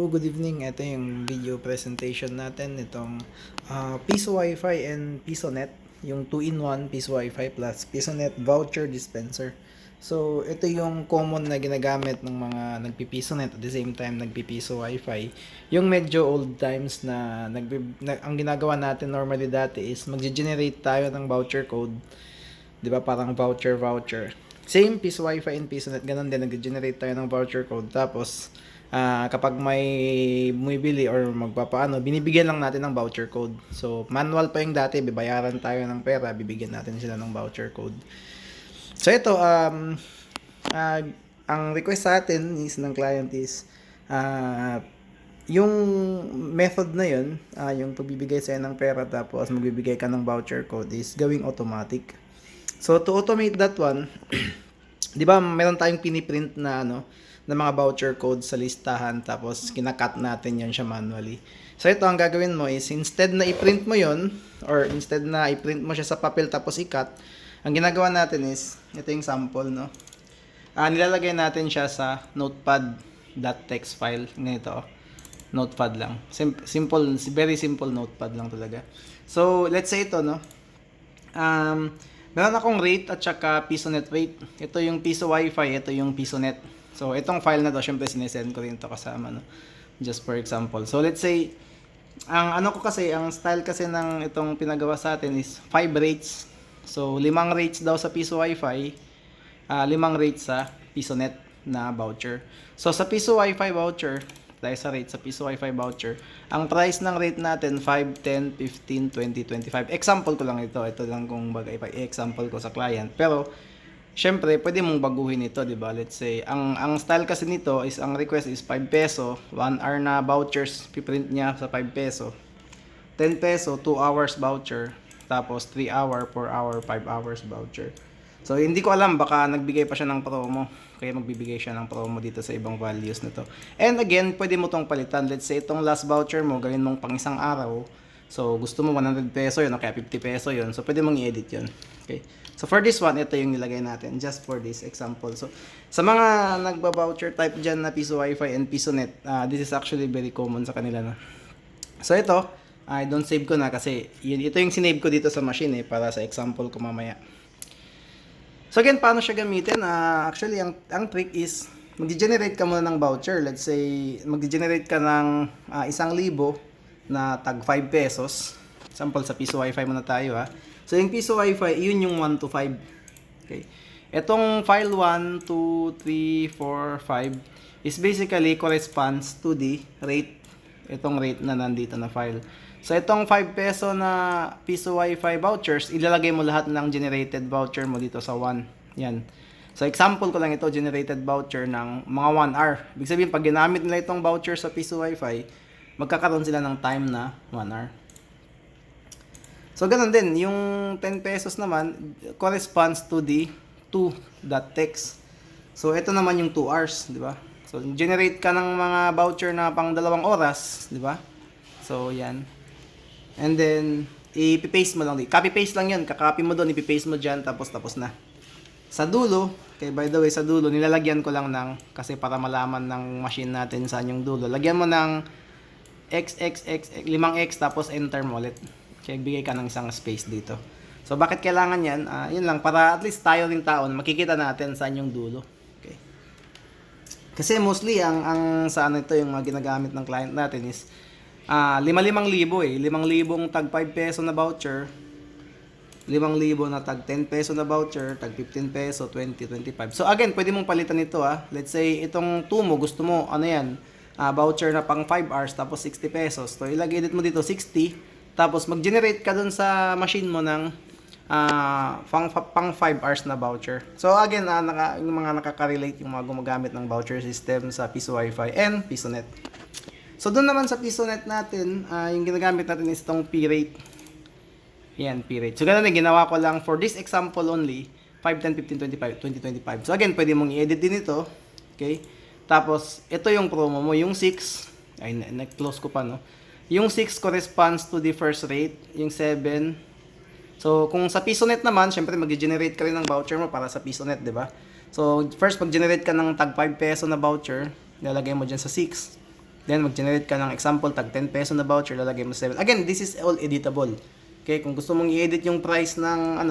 good evening. Ito yung video presentation natin itong Piso Wi-Fi and PisoNet, yung 2-in-1 Piso Wi-Fi plus PisoNet voucher dispenser. So, ito yung common na ginagamit ng mga nagpi-PisoNet at the same time nagpi-Piso Wi-Fi. Yung medyo old times na, ang ginagawa natin normally dati is magge-generate tayo ng voucher code. 'Di ba? Parang voucher. Same Piso Wi-Fi and PisoNet, ganun din, nag-generate tayo ng voucher code. Tapos, kapag may bumibili or magpapaano, binibigyan lang natin ng voucher code. So, manual pa yung dati, bibayaran tayo ng pera, bibigyan natin sila ng voucher code. So, ito, ang request sa atin is ng client is, yung method na yun, yung pagbibigay sa'yo ng pera tapos magbibigay ka ng voucher code is gawing automatic. So, to automate that one, di ba meron tayong piniprint na ng mga voucher code sa listahan tapos kinakat natin yan siya manually. So ito ang gagawin mo is instead na i-print mo yon or instead na i-print mo siya sa papel tapos i-cut, ang ginagawa natin is ito yung sample nilalagay natin siya sa notepad.txt file ganito. Notepad lang. Simple, very simple notepad lang talaga. So let's say ito meron akong rate at saka PisoNet rate. Ito yung Piso Wi-Fi, ito yung PisoNet. So, itong file na to, syempre sinesend ko rin to kasama, just for example. So, let's say, ang style kasi ng itong pinagawa sa atin is 5 rates. So, 5 rates daw sa Piso Wi-Fi, 5 rates sa PisoNet na voucher. So, sa Piso Wi-Fi voucher, dahil sa rate sa Piso Wi-Fi voucher, ang price ng rate natin 5, 10, 15, 20, 25. Example ko lang ito. Ito lang kung bagay pa example ko sa client. Pero syempre, pwede mong baguhin ito, 'di ba? Let's say ang style kasi nito is ang request is 5 peso, 1 hour na vouchers, piprint niya sa 5 peso. 10 peso, 2 hours voucher, tapos 3 hour, 4 hour, 5 hours voucher. So, hindi ko alam, baka nagbigay pa siya ng promo. Kaya magbibigay siya ng promo dito sa ibang values na to. And again, pwede mo tong palitan. Let's say, itong last voucher mo, gawin mong pang isang araw. So, gusto mo 100 peso yun, o kaya 50 peso yun. So, pwede mong i-edit yun. Okay. So, for this one, ito yung nilagay natin. Just for this example. So, sa mga nagba-voucher type dyan na Piso Wi-Fi and PisoNet, this is actually very common sa kanila. So, ito, I don't save ko na kasi ito yung sinave ko dito sa machine para sa example ko mamaya. So again, paano siya gamitin? Actually, ang trick is mag-generate ka muna ng voucher. Let's say, mag-generate ka ng 1,000 na tag 5 pesos. Sample sa Piso Wi-Fi muna tayo So yung Piso Wi-Fi, yun yung 1 to 5. Okay. Itong file 1, 2, 3, 4, 5 is basically corresponds to the rate. Itong rate na nandito na file. So, itong 5 peso na Piso Wi-Fi vouchers, ilalagay mo lahat ng generated voucher mo dito sa 1. Yan. So, example ko lang ito, generated voucher ng mga 1 hour. Ibig sabihin, pag ginamit nila itong voucher sa Piso Wi-Fi, magkakaroon sila ng time na 1 hour. So, ganun din. Yung 10 pesos naman, corresponds to the 2.txt. So, ito naman yung 2 hours, di ba? So, generate ka ng mga voucher na pang 2 oras, di ba? So, yan. And then, i-paste mo lang. Copy-paste lang yan. Kakopy mo doon, i-paste mo dyan, tapos na. Sa dulo, okay, by the way, sa dulo, nilalagyan ko lang kasi para malaman ng machine natin saan yung dulo. Lagyan mo ng 5x, tapos enter mo ulit. Okay, bigay ka ng isang space dito. So, bakit kailangan yan? Yun lang, para at least tayo rin tao, makikita natin saan yung dulo. Okay. Kasi mostly, ang saan ito yung mga ginagamit ng client natin is 5,000 5,000 tag 5 peso na voucher, 5,000 na tag 10 peso na voucher, tag 15 peso, 20, 25. So again, pwede mong palitan ito Let's say, itong 2 mo, gusto mo, voucher na pang 5 hours, tapos 60 pesos. So ilagay edit mo dito, 60, tapos mag-generate ka dun sa machine mo ng pang 5 hours na voucher. So again, yung mga nakaka-relate, yung mga gumagamit ng voucher system sa Piso Wi-Fi and PisoNet. So, doon naman sa PisoNet natin, yung ginagamit natin is itong P-rate. Yan, P-rate. So, ganun din, ginawa ko lang for this example only, 5, 10, 15, 25, 20, 25. So, again, pwede mong i-edit din ito. Okay? Tapos, ito yung promo mo. Yung 6, na-close ko pa, Yung 6 corresponds to the first rate. Yung 7. So, kung sa PisoNet naman, syempre, mag-generate ka rin ng voucher mo para sa PisoNet, di ba? So, first, mag-generate ka ng tag 5 peso na voucher. Lalagay mo dyan sa 6. Then, mag-generate ka ng example, tag 10 peso na voucher, lalagay mo 7. Again, this is all editable. Okay, kung gusto mong i-edit yung price ng,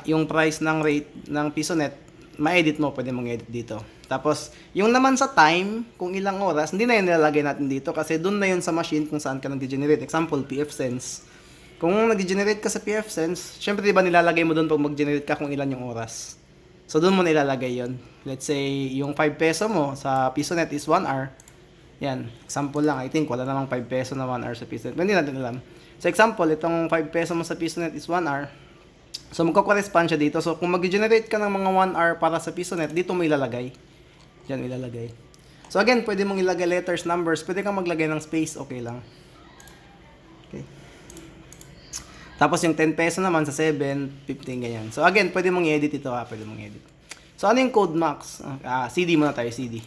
yung price ng rate ng PisoNet, ma-edit mo, pwede mong edit dito. Tapos, yung naman sa time, kung ilang oras, hindi na yun nilalagay natin dito kasi doon na yun sa machine kung saan ka nag-generate. Example, PFSense. Kung nag-generate ka sa PFSense, syempre diba nilalagay mo doon pag mag-generate ka kung ilan yung oras. So, doon mo nilalagay yon. Let's say, yung 5 peso mo sa PisoNet is 1 hour. Yan, example lang. I think wala namang 5 peso na 1 hour sa PisoNet. Hindi natin alam. So, example, itong 5 peso mo sa PisoNet is 1 hour. So, magko-correspond siya dito. So, kung mag-generate ka ng mga 1 hour para sa PisoNet, dito mo ilalagay. Diyan ilalagay. So, again, pwede mong ilagay letters, numbers. Pwede kang maglagay ng space. Okay lang. Okay. Tapos, yung 10 peso naman sa 7, 15, ganyan. So, again, pwede mong i-edit ito ha. Pwede mong i-edit. So, ano yung code max? CD muna tayo, CD.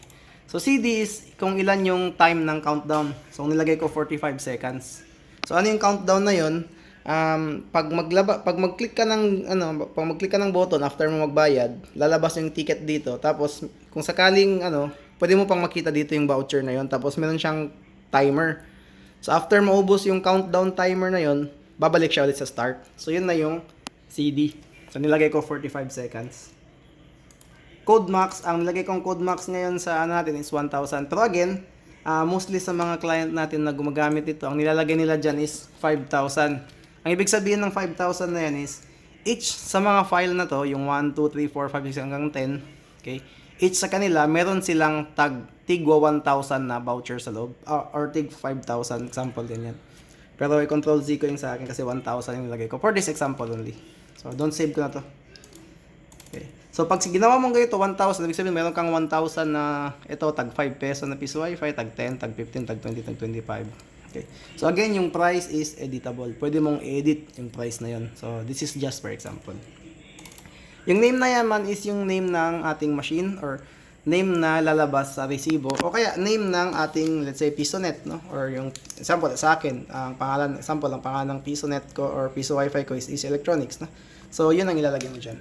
So, CD is kung ilan yung time ng countdown. So, nilagay ko 45 seconds. So, ano yung countdown na yun? Pag mag-click ka ng button after mo magbayad, lalabas yung ticket dito. Tapos, kung sakaling, pwede mo pang makita dito yung voucher na yun. Tapos, meron siyang timer. So, after maubos yung countdown timer na yun, babalik siya ulit sa start. So, yun na yung CD. So, nilagay ko 45 seconds. Code max, ang nilagay kong code max ngayon sa natin is 1,000. Pero again, mostly sa mga client natin na gumagamit ito, ang nilalagay nila dyan is 5,000. Ang ibig sabihin ng 5,000 na yan is, each sa mga file na to, yung 1, 2, 3, 4, 5, 6 hanggang 10, okay, each sa kanila, meron silang tigwa 1,000 na voucher sa loob, or tig 5,000, example, ganyan. Pero i-control Z ko yung sa akin kasi 1,000 yung nilagay ko, for this example only. So, don't save ko na to. Okay. So, pag ginawa mong ganito, 1,000, ibig sabihin, meron kang 1,000 na, ito, tag 5 peso na piso wifi, tag 10, tag 15, tag 20, tag 25. Okay. So, again, yung price is editable. Pwede mong edit yung price na yun. So, this is just for example. Yung name na yaman is yung name ng ating machine or name na lalabas sa resibo o kaya name ng ating, let's say, PisoNet, no? Or yung, example, sa akin, ang pangalan ng PisoNet ko or Piso Wi-Fi ko is Easy Electronics, no? So, yun ang ilalagay mo dyan.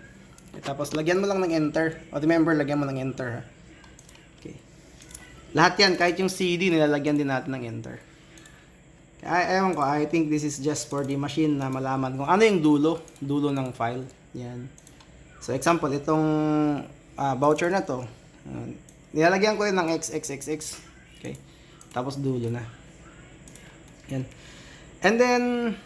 Tapos, lagyan mo lang ng enter. O, remember, lagyan mo ng enter, ha? Okay. Lahat yan, kahit yung CD, nilalagyan din natin ng enter. Ewan ko, I think this is just for the machine na malaman kung ano yung dulo ng file. Yan. So, example, itong voucher na to, nilalagyan ko rin ng XXXX. Okay. Tapos, dulo na. Yan. And then,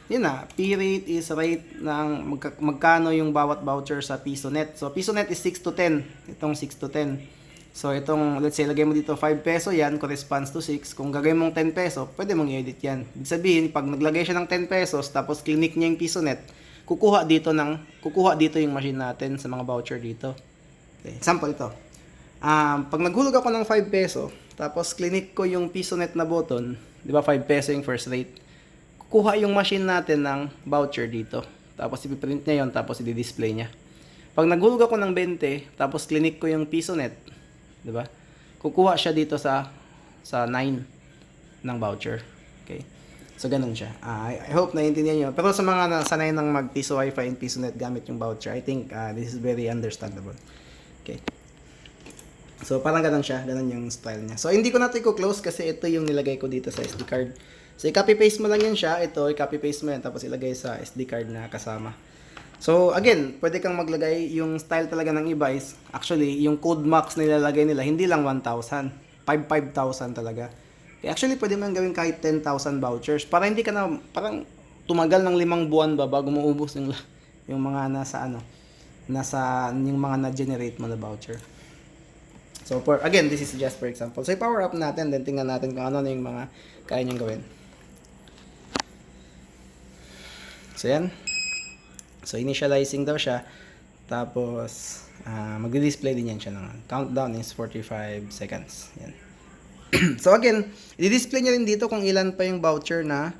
yun na, P-rate is rate ng magkano yung bawat voucher sa PisoNet. So, PisoNet is 6 to 10. Itong 6 to 10. So, itong, let's say, lagay mo dito 5 peso yan, corresponds to 6. Kung gagawin mong 10 peso, pwede mong i-edit yan. Ibig sabihin, pag naglagay siya ng 10 pesos, tapos clinic niya yung PisoNet, kukuha dito yung machine natin sa mga voucher dito. Okay, example ito. Pag naghulog ako ng 5 peso, tapos clinic ko yung PisoNet na button, di ba 5 peso yung first rate, kuha yung machine natin ng voucher dito. Tapos ipiprint niya yon, tapos i-display niya. Pag naghulog ako ng 20, tapos clinic ko yung PisoNet, 'di ba? Kukuha siya dito sa 9 ng voucher. Okay? So ganun siya. I hope naiintindihan niyo. Pero sa mga nasanay ng mag-Piso Wi-Fi and PisoNet gamit yung voucher, I think this is very understandable. Okay. So parang ganun siya, ganun yung style niya. So hindi ko na ito i-close kasi ito yung nilagay ko dito sa SD card. So, i-copy-paste mo lang yan siya. Ito, i-copy-paste mo yan. Tapos, ilagay sa SD card na kasama. So, again, pwede kang maglagay. Yung style talaga ng iba is, actually, yung code max na nilalagay nila, hindi lang 1,000. 5,000 talaga. Okay, actually, pwede mo gawin kahit 10,000 vouchers. Para hindi ka na, parang tumagal ng 5 buwan ba bago maubos yung mga yung mga na-generate mo na voucher. So, again, this is just for example. So, i-power up natin, then tingnan natin kung ano na yung mga kaya niyang gawin. So, yan. So, initializing daw siya. Tapos, magdi-display din yan siya ng countdown is 45 seconds. Yan. So, again, i-display niya rin dito kung ilan pa yung voucher na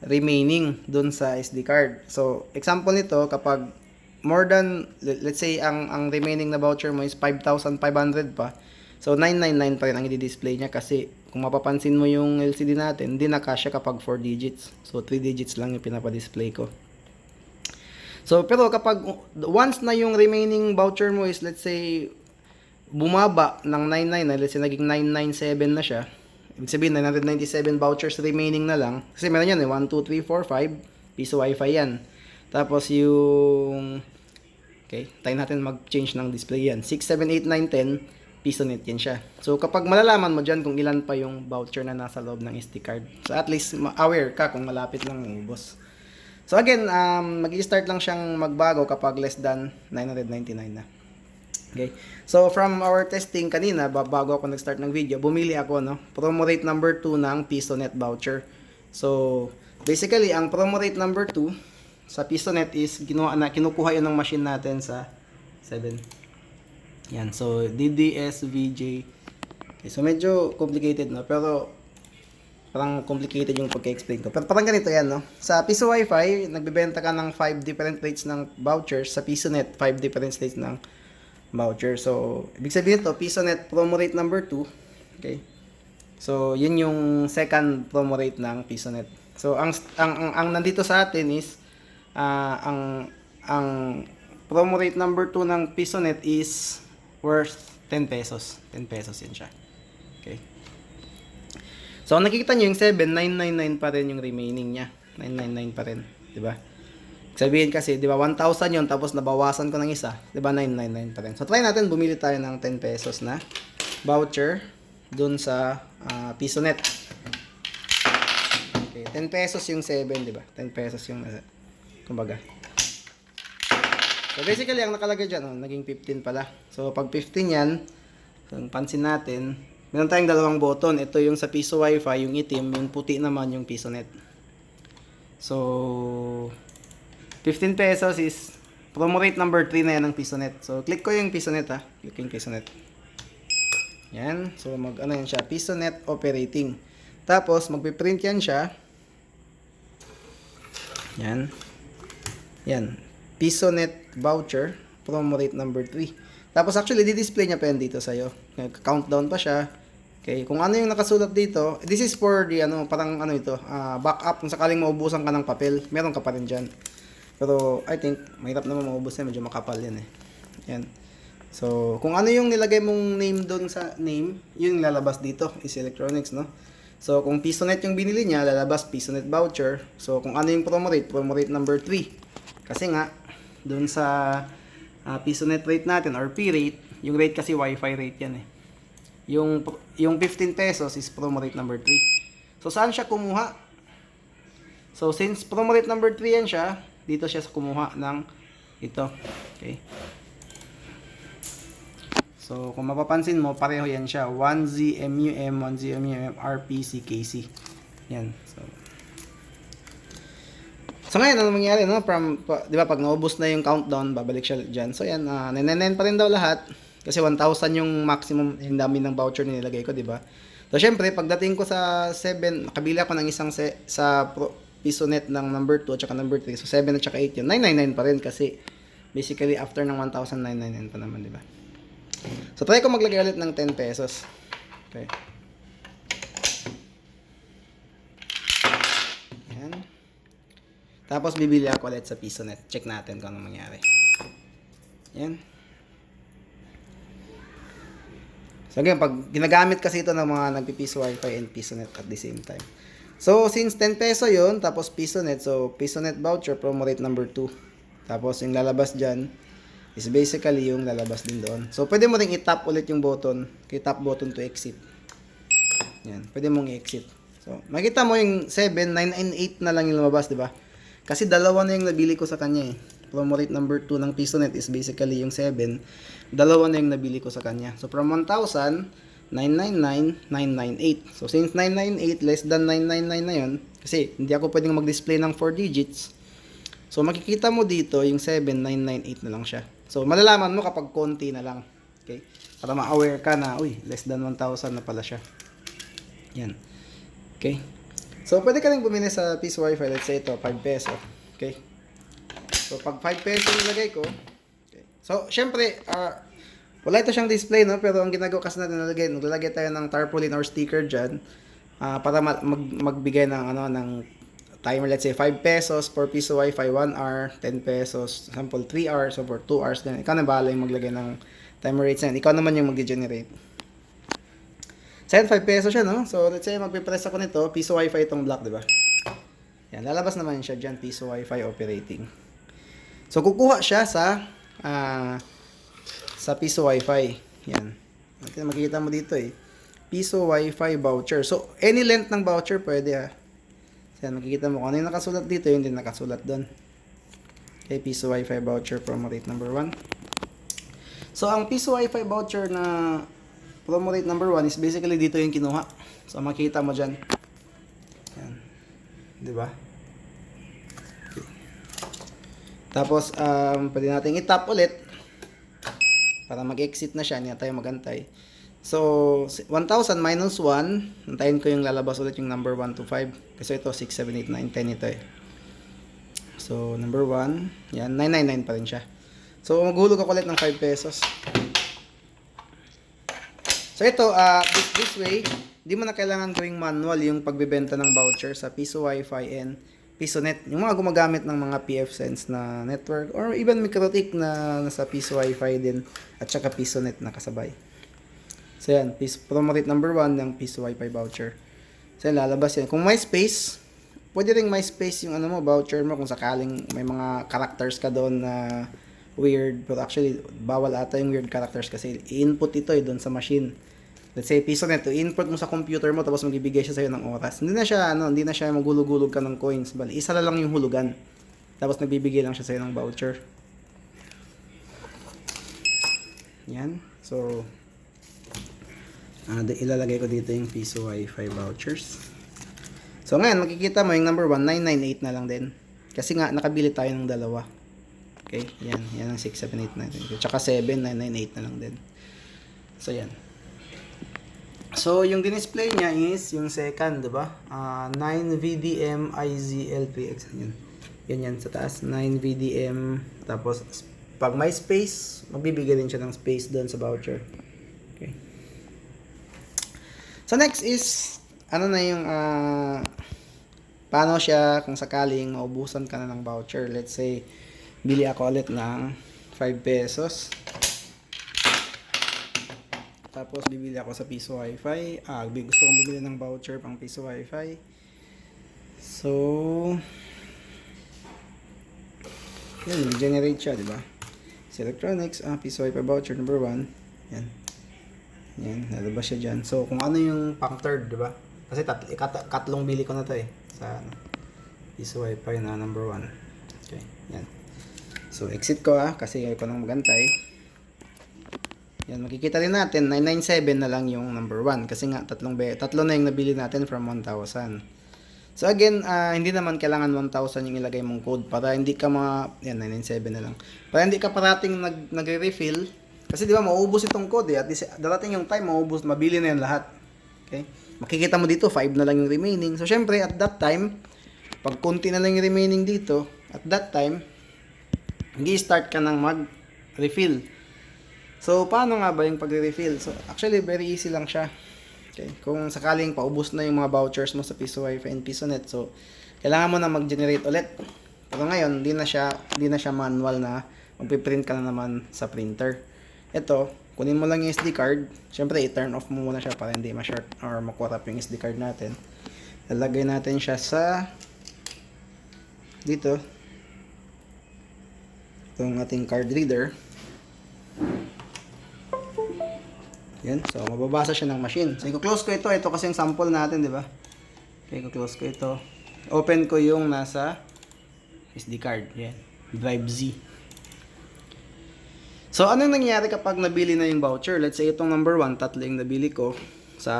remaining dun sa SD card. So, example nito, kapag more than, let's say, ang remaining na voucher mo is 5,500 pa. So, 999 pa rin ang i-display niya kasi kung mapapansin mo yung LCD natin, hindi na kasya kapag 4 digits. So, 3 digits lang yung pinapa-display ko. So, pero kapag once na yung remaining voucher mo is, let's say, bumaba ng 99, let's say, naging 997 na siya, ibig sabihin 997 vouchers remaining na lang. Kasi meron yan 1, 2, 3, 4, 5 piso wifi yan. Tapos yung okay, tayo natin mag-change ng display yan. 6, 7, 8, 9, 10 piso net yan siya. So kapag malalaman mo dyan kung ilan pa yung voucher na nasa loob ng SD card. So at least aware ka kung malapit lang ubos. So again, mag-i-start lang siyang magbago kapag less than 999 na. Okay. So from our testing kanina, bago ako nag-start ng video, bumili ako promo rate number 2 ng PisoNet voucher. So basically, ang promo rate number 2 sa PisoNet is kinukuha 'yon ng machine natin sa 7. Yan. So DDS VJ. Okay, so medyo complicated pero parang complicated yung pagka-explain ko. Pero parang ganito yan, Sa Piso Wi-Fi, nagbebenta ka ng 5 different rates ng vouchers. Sa PisoNet, 5 different rates ng voucher. So, ibig sabihin to, PisoNet promo rate number 2. Okay? So, yun yung second promo rate ng PisoNet. So, ang nandito sa atin is, ang promo rate number 2 ng PisoNet is worth 10 pesos. 10 pesos yan siya. Okay? So, nakikita nyo yung 7, 999 pa rin yung remaining niya. 999 pa rin. Diba? Sabihin kasi, diba, 1,000 yun, tapos nabawasan ko ng isa. Diba, 999 pa rin. So, try natin, bumili tayo ng 10 pesos na voucher dun sa PisoNet. Okay, 10 pesos yung 7, diba? 10 pesos yung, kumbaga. So, basically, ang nakalagay dyan, naging 15 pala. So, pag 15 yan, pansin natin, meron tayong dalawang button. Ito yung sa Piso Wi-Fi, yung itim, yung puti naman yung PisoNet. So, 15 pesos is promo rate number 3 na yan ng PisoNet. So, click ko yung PisoNet Click yung PisoNet. Yan. So, yan siya. PisoNet operating. Tapos, magpiprint yan siya. Yan. Yan. PisoNet voucher, promo rate number 3. Tapos actually, di-display niya pa yan dito sa'yo. Countdown pa siya. Okay, kung ano yung nakasulat dito, this is for the, parang ito, backup, kung sakaling maubusan ka ng papel, meron ka pa rin dyan. Pero, I think, mahirap naman maubos yan, medyo makapal yan Yan. So, kung ano yung nilagay mong name doon sa name, yun lalabas dito, is electronics, So, kung PisoNet yung binili niya, lalabas PisoNet voucher. So, kung ano yung promo rate number 3. Kasi nga, doon sa PisoNet rate natin or P-rate, yung rate kasi Wi-Fi rate yan Yung 15 pesos is promo rate number 3. So saan siya kumuha? So since promo rate number 3 yan siya, dito siya sa kumuha ng ito. Okay. So kung mapapansin mo, pareho yan siya. 1ZMUM, 1ZMUM, RPCKC. Yan. So ngayon, ano mangyari, di ba, pag naubos na yung countdown, babalik siya dyan. So yan, 999 pa rin daw lahat. Kasi 1,000 yung maximum, yung dami ng voucher na nilagay ko, di ba? So syempre, pagdating ko sa 7, nakabili ako ng isang sa PisoNet ng number 2 at saka number 3. So 7 at saka 8 yun. 999 pa rin kasi basically after ng 1,999 pa naman, di ba? So try ko maglagay ulit ng 10 pesos. Okay. Tapos, bibili ako ulit sa PisoNet. Check natin kung ano mangyari. Yan. So, again, pag ginagamit kasi ito ng mga nagpipiso Wi-Fi and PisoNet at the same time. So, since 10 peso yun, tapos PisoNet, so PisoNet voucher, promo rate number 2. Tapos, yung lalabas dyan is basically yung lalabas din doon. So, pwede mo rin i-tap ulit yung button. I-tap button to exit. Yan. Pwede mong i-exit. So, makita mo yung 7, 9, and 8 na lang yung lumabas, di ba? Kasi dalawa na yung nabili ko sa kanya Promo rate number 2 ng PisoNet is basically yung 7. Dalawa na yung nabili ko sa kanya. So from 1,000, 999, 998. So since 998 less than 999 na yun, kasi hindi ako pwedeng mag-display ng 4 digits. So makikita mo dito yung 7998 na lang siya. So malalaman mo kapag konti na lang. Okay? Para ma-aware ka na, uy, less than 1,000 na pala siya. Yan. Okay? So, pwede ka rin bumili sa Piso Wi-Fi. Let's say ito, 5 peso. Okay? So, pag 5 peso nilagay ko, okay. So, syempre, wala ito siyang display, Pero ang ginagawa kasi natin, naglalagay tayo ng tarpaulin or sticker dyan para magbigay ng, ng timer. Let's say, 5 pesos for Piso Wi-Fi, 1 hour, 10 pesos, sample 3 hours, so for 2 hours. Then, ikaw na bahala yung maglagay ng timer rates na yan. Ikaw naman yung mag-generate. So, yan, 5 pesos siya, no? So, let's say, magpipress ako nito, piso wifi itong block, di ba? Yan, lalabas naman siya dyan, piso wifi operating. So, kukuha siya sa piso wifi. Yan. Makikita mo dito eh. Piso wifi voucher. So, any length ng voucher pwede ha. So, yan, makikita mo kung ano yung nakasulat dito, yun din nakasulat doon. Okay, piso wifi voucher promo rate number 1. So, ang piso wifi voucher na promo rate number 1 is basically dito yung kinuha. So, makikita mo dyan. Yan. Diba? Okay. Tapos, pwede natin i-tap ulit para mag-exit na siya. Hindi na tayo magantay. So, 1,000 minus 1. Antayin ko yung lalabas ulit yung number 1 to 5. Kasi ito, 6, 7, 8, 9, 10 ito eh. So, number 1. Yan, 999 pa rin siya. So, maghulog ako ulit ng 5 pesos. So, ito, this way, di mo na kailangan gawing manual yung pagbebenta ng voucher sa Piso Wi-Fi and PisoNet. Yung mga gumagamit ng mga PFSense na network or even Mikrotik na nasa Piso Wi-Fi din at saka PisoNet na kasabay. So, yan. Promo rate number 1 ng Piso Wi-Fi voucher. So, yan, lalabas yan. Kung may space, pwede rin may space yung ano mo, voucher mo kung sakaling may mga characters ka doon na weird. But actually, bawal ata yung weird characters kasi i-input ito doon sa machine. Let's say, PisoNet, i-input mo sa computer mo tapos magbibigay siya sa'yo ng oras. Hindi na siya magulog-gulog ka ng coins. Bali, isa na lang yung hulugan. Tapos nagbibigay lang siya sa'yo ng voucher. Yan. So, ilalagay ko dito yung Piso Wi-Fi vouchers. So, ngayon, makikita mo yung number 1, 998 na lang din. Kasi nga, nakabili tayo ng dalawa. Okay? Yan. Yan ang 6, 7, 8, 9. Tsaka 7, 998 na lang din. So, yan. So, yung dinisplay niya is yung second, diba? 9VDM IZL3X. Yan. Yan sa taas. 9VDM. Tapos, pag may space, magbibigay din siya ng space doon sa voucher. Okay. So, next is, ano na yung, paano siya kung sakaling maubusan ka na ng voucher. Let's say, bili ako ulit ng 5 pesos. Tapos, bibili ako sa Piso Wi-Fi. Gusto kong bumili ng voucher pang Piso Wi-Fi. So, yun, generate siya, diba? Sa electronics, Piso Wi-Fi voucher number 1. Yan. Yan, nalabas siya dyan. So, kung ano yung pang third, diba? Kasi katlong bili ko na to eh. Sa Piso Wi-Fi na number 1. Okay, yan. So, exit ko kasi ayaw ko nang magantay. Yan, makikita rin natin, 997 na lang yung number 1. Kasi nga, tatlo na yung nabili natin from 1,000. So, again, hindi naman kailangan 1,000 yung ilagay mong code para hindi ka yan, 997 na lang. Para hindi ka parating nagre-refill. Kasi di ba, mauubos itong code eh. At darating yung time, mauubos, mabili na yan lahat. Okay? Makikita mo dito, 5 na lang yung remaining. So, syempre, at that time, pag konti na lang yung remaining dito, at that time, mag-i-start ka ng mag-refill. So, paano nga ba yung pag-refill? So, actually, very easy lang siya. Okay? Kung sakaling paubos na yung mga vouchers mo sa Piso Wi-Fi and PisoNet, so, kailangan mo na mag-generate ulit. Pero ngayon, hindi na siya manual na magpiprint ka na naman sa printer. Ito, kunin mo lang yung SD card. Siyempre, i-turn off mo muna siya para hindi ma-short or ma-corrupt yung SD card natin. Lalagay natin siya sa dito. Itong ating card reader. Yan. So, mababasa siya ng machine. So, i-close ko ito. Ito kasi yung sample natin, di ba? Okay, i-close ko ito. Open ko yung nasa SD card. Yan. Drive Z. So, anong nangyayari kapag nabili na yung voucher? Let's say, itong number 1, tatlo yung nabili ko. Sa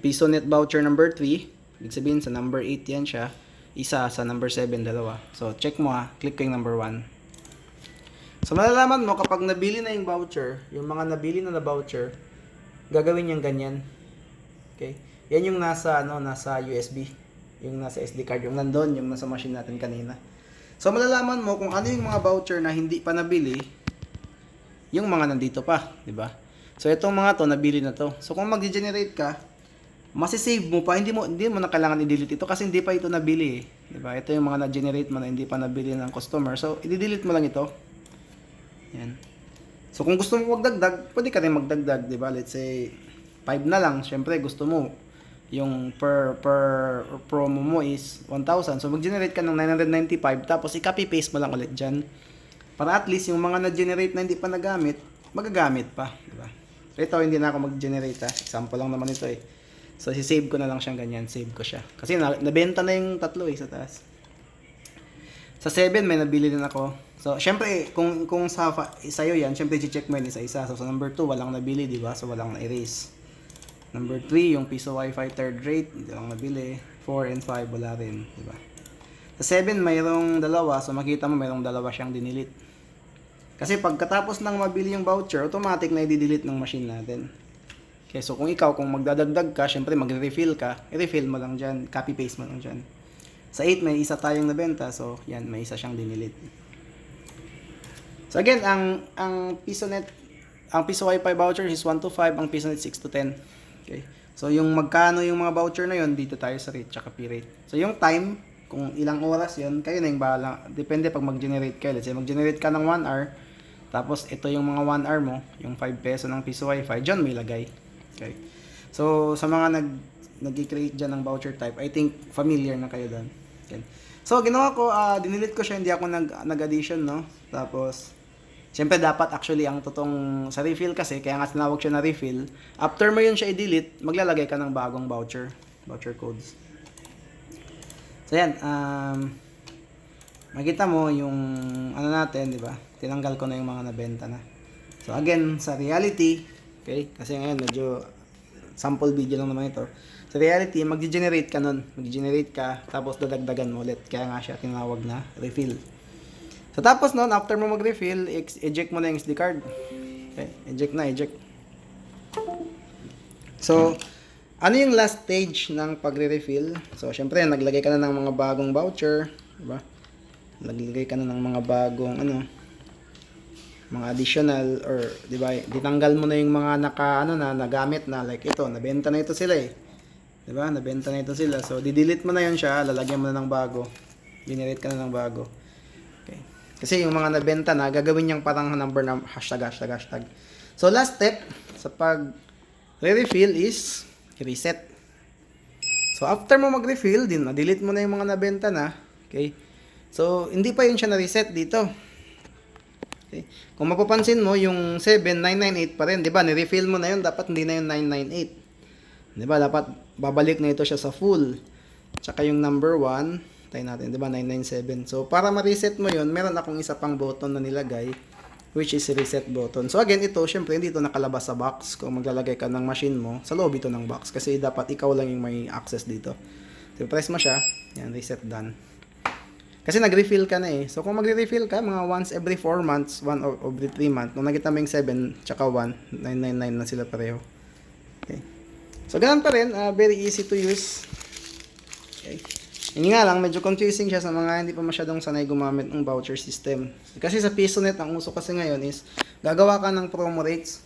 PisoNet voucher number 3, ibig sabihin sa number 8 yan siya. Isa sa number 7, dalawa. So, check mo click ko yung number 1. So, malalaman mo kapag nabili na yung voucher, yung mga nabili na voucher, gagawin niyang ganyan. Okay? Yan yung nasa USB. Yung nasa SD card, yung nandun, yung nasa machine natin kanina. So, malalaman mo kung ano yung mga voucher na hindi pa nabili, yung mga nandito pa, di ba? So, itong mga to, nabili na to. So, kung mag-generate ka, masisave mo pa, hindi mo na kailangan i-delete ito kasi hindi pa ito nabili, di ba? Ito yung mga na-generate mo na hindi pa nabili ng customer. So, i-delete mo lang ito. Yan. So, kung gusto mo magdagdag, pwede ka rin magdagdag, di ba? Let's say, 5 5 na lang. Syempre, gusto mo, yung per promo mo is 1,000. So, mag-generate ka ng 995, tapos i-copy paste mo lang ulit dyan. Para at least, yung mga na-generate na hindi pa nagamit, magagamit pa. Diba? So, ito, hindi na ako mag-generate ha. Example lang naman ito eh. So, save ko na lang siyang ganyan. Save ko siya. Kasi nabenta na yung tatlo eh sa taas. Sa 7, may nabili din ako. So, syempre, kung sa'yo yan, syempre, i-check mo yun isa-isa. So, sa number 2, walang nabili, di ba? So, walang na-erase. Number 3, yung piso wifi third rate, hindi lang nabili. 4 and 5, wala rin, di ba? Sa 7, mayroong dalawa. So, makita mo, mayroong dalawa siyang dinilit. Kasi pagkatapos lang mabili yung voucher, automatic na i-delete ng machine natin. Okay, so kung magdadagdag ka, syempre, magre-refill ka, i-refill mo lang dyan, copy-paste mo lang dyan. Sa 8, may isa tayong nabenta. So, yan, may isa siyang dinilit. So again, ang PisoNet, ang Piso Wi-Fi voucher is 1 to 5, ang PisoNet 6 to 10. Okay. So yung magkano yung mga voucher na yon, dito tayo sa rate tsaka P-rate. So yung time, kung ilang oras yon, kayo na yung bahala. Depende pag mag-generate kayo. Let's say mag-generate ka ng 1 hour, tapos ito yung mga 1 hour mo, yung 5 peso ng Piso Wi-Fi, dyan may lagay. Okay. So sa mga nag-create dyan ng voucher type, I think familiar na kayo doon. Okay. So ginawa ko, dinilit ko siya, hindi ako nag-addition, no? Tapos siyempre dapat actually ang totoong sa refill kasi, kaya nga tinawag siya na refill. After mo yun siya i-delete, maglalagay ka ng bagong voucher codes. So yan, makita mo yung ano natin, di ba? Tinanggal ko na yung mga nabenta na. So again, sa reality, okay? Kasi ngayon medyo sample video lang naman ito. Sa reality, mag-generate ka nun. Mag-generate ka, tapos dadagdagan mo ulit. Kaya nga siya tinawag na refill. So tapos noon, after mo mag-refill, eject mo na yung SD card. Okay, eject. So, ano yung last stage ng pagre-refill? So, syempre, naglagay ka na ng mga bagong voucher, diba? Naglagay ka na ng mga bagong mga additional, or diba, ditanggal mo na yung mga nagamit na, like ito, nabenta na ito sila eh. Diba? Nabenta na ito sila. So, di-delete mo na yun siya, lalagyan mo na ng bago. Generate ka na ng bago. Okay. Kasi yung mga nabenta na, gagawin niyang parang number na hashtag. So, last step sa pag-refill is reset. So, after mo mag-refill, delete mo na yung mga nabenta na. Okay. So, hindi pa yun siya na-reset dito. Okay. Kung mapapansin mo, yung 7,998 pa rin. Diba? Ni-refill mo na yun. Dapat hindi na yung 998. Diba? Dapat babalik na ito siya sa full. Tsaka yung number 1, tayo natin, diba? 997. So, para ma-reset mo yun, meron akong isa pang button na nilagay, which is reset button. So, again, ito, syempre, hindi ito nakalabas sa box. Kung maglalagay ka ng machine mo, sa loob ito ng box. Kasi dapat ikaw lang yung may access dito. So, press mo siya. Yan, reset done. Kasi nag-refill ka na eh. So, kung magre-refill ka, mga once every 4 months, 1 or every 3 months, nung nakita mo yung 7, tsaka 1, 999 na sila pareho. Okay. So, ganun pa rin. Very easy to use. Okay. Hindi nga lang, medyo confusing siya sa mga hindi pa masyadong sanay gumamit ng voucher system. Kasi sa PisoNet, ang uso kasi ngayon is, gagawa ka ng promo rates.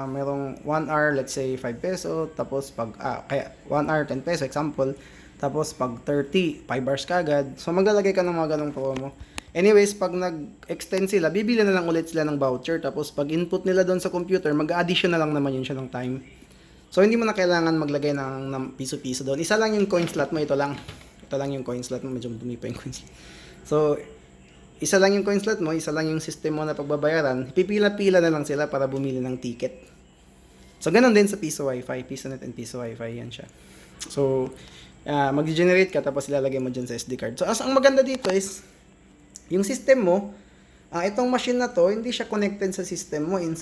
Merong 1 hour, let's say 5 peso. Tapos pag, kaya 1 hour, 10 peso, example. Tapos pag 30, 5 hours kagad. So maglalagay ka ng mga ganong promo. Anyways, pag nag-extend sila, bibili na lang ulit sila ng voucher. Tapos pag input nila doon sa computer, mag-addition na lang naman yun siya ng time. So hindi mo na kailangan maglagay ng piso-piso doon. Isa lang yung coin slot mo, ito lang. Ito lang yung coin slot mo, medyo dumi pa yung coin slot. So, isa lang yung coin slot mo, isa lang yung system mo na pagbabayaran, pipila-pila na lang sila para bumili ng ticket. So, ganun din sa Piso Wi-Fi, PisoNet and Piso Wi-Fi, yan siya. So, mag-generate ka, tapos ilalagay mo dyan sa SD card. So, ang maganda dito is, yung system mo, itong machine na to, hindi siya connected sa system mo in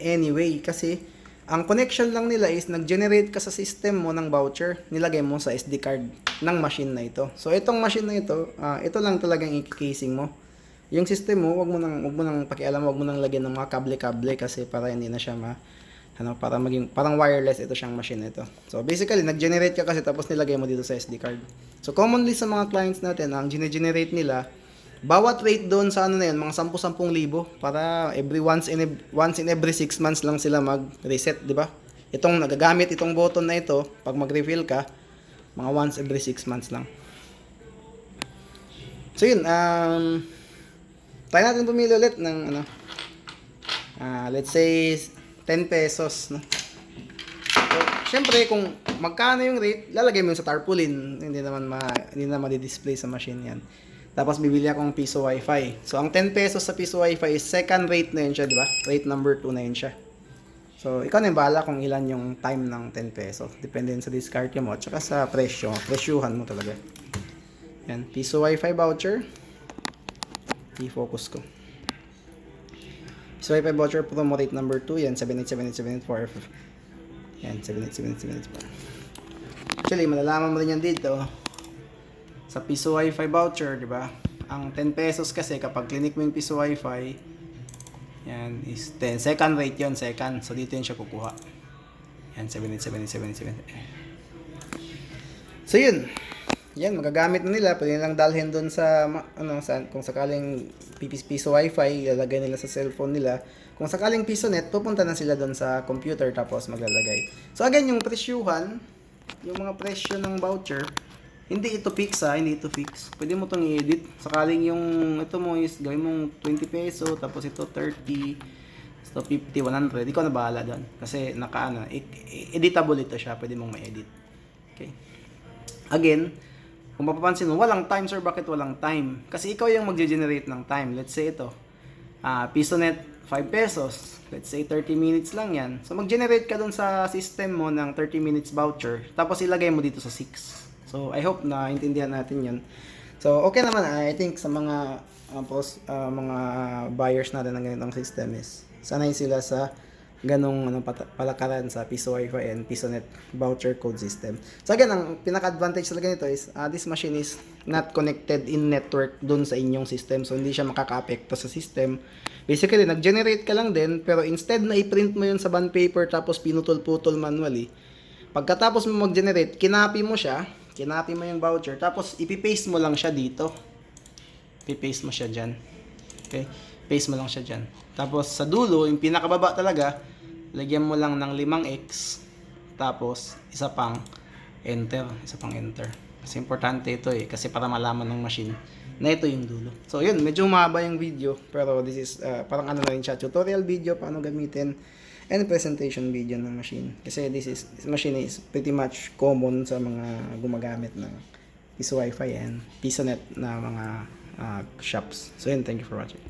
any way. Kasi, ang connection lang nila is nag-generate ka sa system mo ng voucher, nilagay mo sa SD card ng machine na ito. So itong machine na ito, ito lang talagang i-casing mo. Yung system mo, wag mo nang pakialam, wag mo nang lagyan ng mga kable-kable kasi para hindi na siya para maging parang wireless ito siyang machine ito. So basically, nag-generate ka kasi tapos nilagay mo dito sa SD card. So commonly sa mga clients natin, ang gine-generate nila, bawat rate doon sa ano na yan, mga 10,000 para once in every 6 months lang sila mag-reset, di ba? Itong nagagamit itong button na ito, pag mag-refill ka, mga once every 6 months lang. So yun, try natin pumili ulit ng let's say 10 pesos, no? syempre kung magkano yung rate, lalagay mo yun sa tarpaulin. Hindi na ma-display sa machine yan. Tapos bibili akong piso wifi. So ang 10 pesos sa piso wifi is second rate na yun siya, di ba? Rate number 2 na yun siya. So ikaw na yung bahala kung ilan yung time ng 10 pesos. Depende sa discard mo at saka sa presyo. Presyuhan mo talaga. Yan, piso wifi voucher. I-focus ko. Piso wifi voucher promo rate number 2. Yan, 787874. Yan, 787874. Actually, malalaman mo rin yan dito. Sa piso wifi voucher, di ba? Ang 10 pesos kasi kapag clinic mo yung piso wifi, yan is 10. Second rate yun, second. So dito yun siya kukuha. Yan, 787877. So yun. Yan, magagamit na nila. Pwede nilang dalhin doon sa, kung sakaling piso wifi, ilalagay nila sa cellphone nila. Kung sakaling piso net, pupunta na sila doon sa computer tapos maglalagay. So again, yung presyuhan, yung mga presyo ng voucher, hindi ito fix hindi ito fix. Pwede mo itong i-edit. Sakaling yung ito mo is gawin mong 20 peso, tapos ito 30, ito 50, 100. Ikaw na bahala doon. Kasi editable ito siya. Pwede mong ma-edit. Okay. Again, kung mapapansin mo, walang time sir. Bakit walang time? Kasi ikaw yung mag-generate ng time. Let's say ito. Piso net 5 pesos. Let's say 30 minutes lang yan. So mag-generate ka doon sa system mo ng 30 minutes voucher. Tapos ilagay mo dito sa 6. So, I hope na intindihan natin 'yun. So, okay naman. I think sa mga mga buyers natin ng ganitong system is sanay sila sa ganong palakaran sa piso wifi and piso net voucher code system. So, again, ang pinaka-advantage talaga nito is this machine is not connected in network dun sa inyong system. So, hindi siya makaka-apekto sa system. Basically, nag-generate ka lang din, pero instead na i-print mo yun sa bond paper tapos pinutol-putol manually, pagkatapos mo mag-generate, kinapi mo yung voucher, tapos ipipaste mo lang siya dito. Ipipaste mo siya dyan. Okay? Paste mo lang siya dyan. Tapos sa dulo, yung pinakababa talaga, lagyan mo lang ng 5x, tapos isa pang enter. Kasi importante ito kasi para malaman ng machine na ito yung dulo. So yun, medyo mahaba yung video, pero this is parang na rin siya, tutorial video, paano gamitin and presentation video ng machine. Kasi this machine is pretty much common sa mga gumagamit ng piso wifi and piso net na mga shops. So yun, thank you for watching.